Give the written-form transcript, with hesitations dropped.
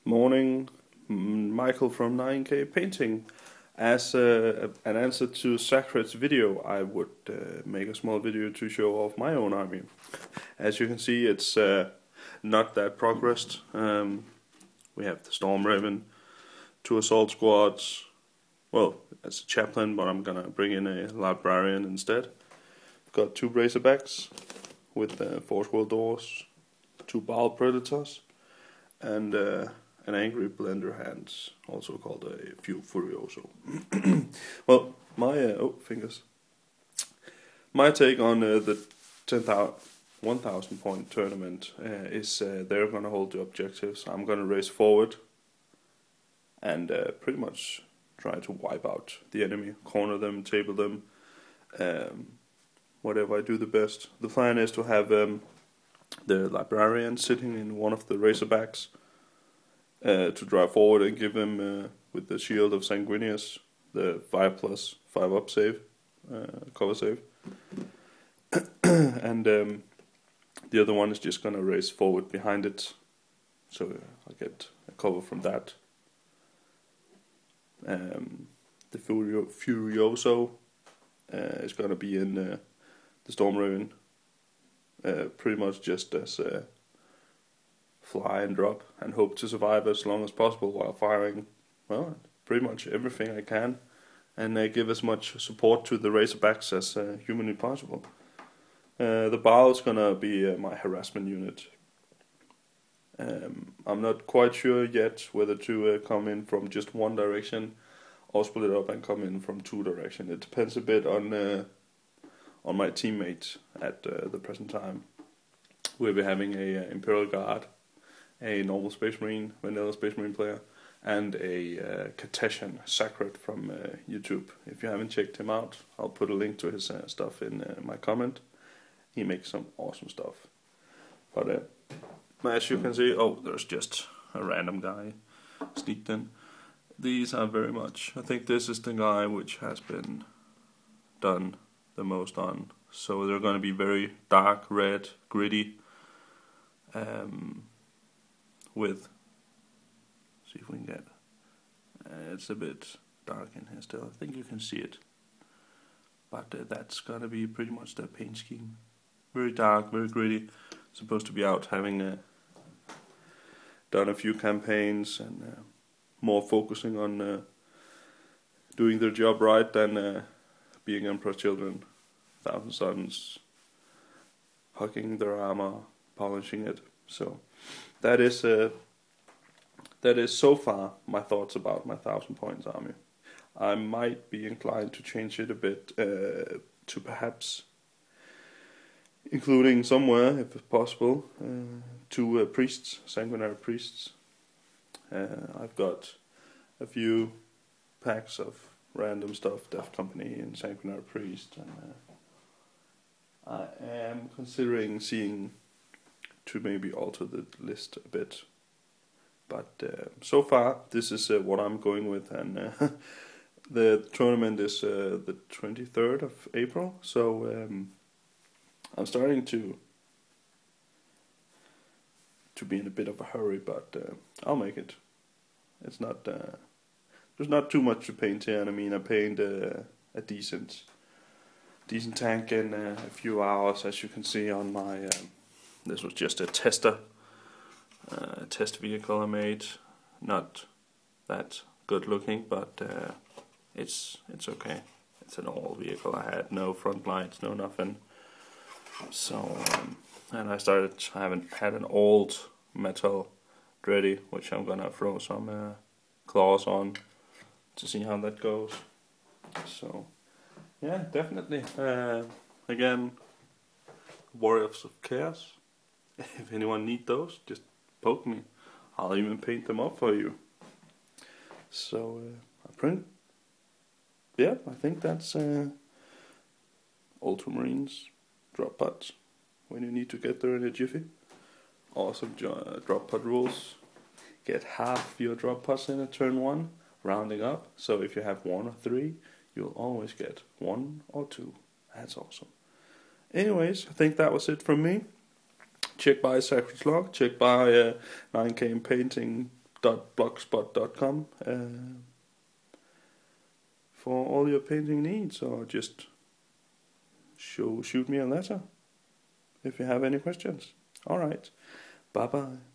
Morning, Michael from 9K Painting. As an answer to Sacred's video, I would make a small video to show off my own army. As you can see, it's not that progressed. We have the Storm Raven, 2 assault squads. Well, as a chaplain, but I'm gonna bring in a librarian instead. Got 2 Razorbacks with 4 squirrel doors, 2 Bile Predators, and an angry blender hands, also called a Furioso. Well, my fingers. My take on the 1,000 point tournament is they're gonna hold the objectives. I'm gonna race forward and pretty much try to wipe out the enemy, corner them, table them, whatever I do the best. The plan is to have the librarian sitting in one of the Razorbacks to drive forward and give him with the Shield of Sanguinius the 5+, 5 up save, cover save. And the other one is just gonna race forward behind it, so I get a cover from that. The Furioso is gonna be in the Storm Raven, pretty much just as fly and drop and hope to survive as long as possible while firing, well, pretty much everything I can, and give as much support to the Razorbacks as humanly possible. The Bile is gonna be my harassment unit. I'm not quite sure yet whether to come in from just one direction or split it up and come in from 2 directions. It depends a bit on my teammate at the present time. We'll be having a Imperial Guard, a normal Space Marine, vanilla Space Marine player, and a Cartesian Sacred from YouTube. If you haven't checked him out, I'll put a link to his stuff in my comment. He makes some awesome stuff. But as you can see, oh, there's just a random guy sneaked in. These are very much, I think this is the guy which has been done the most on. So they're going to be very dark red, gritty, with, see if we can get, it's a bit dark in here still, I think you can see it, but that's gonna be pretty much the paint scheme. Very dark, very gritty, supposed to be out having done a few campaigns and more focusing on doing their job right than being Emperor children, Thousand Sons, hugging their armor, polishing it. So that is so far my thoughts about my 1,000 points army. I might be inclined to change it a bit to perhaps including somewhere, if possible, 2 priests, sanguinary priests. I've got a few packs of random stuff, Death Company and sanguinary priest, and I am considering seeing to maybe alter the list a bit, but so far this is what I'm going with, and the tournament is the 23rd of April, so I'm starting to be in a bit of a hurry, but I'll make it. It's not there's not too much to paint here, and I mean I painted a decent tank in a few hours, as you can see on my this was just a test vehicle I made. Not that good looking, but it's okay. It's an old vehicle. I had no front lights, no nothing. So and I haven't had an old metal Dreddy, which I'm gonna throw some claws on to see how that goes. So yeah, definitely. Again, Warriors of Chaos. If anyone need those, just poke me. I'll even paint them up for you. So yeah, I think that's Ultramarines drop pods when you need to get there in a jiffy. Awesome drop pod rules. Get half your drop pods in a turn 1, rounding up. So if you have 1 or 3, you'll always get 1 or 2. That's awesome. Anyways, I think that was it from me. Check by Sacred's Log, check by 9K Painting painting.blogspot.com for all your painting needs, or just shoot me a letter if you have any questions. Alright, bye bye.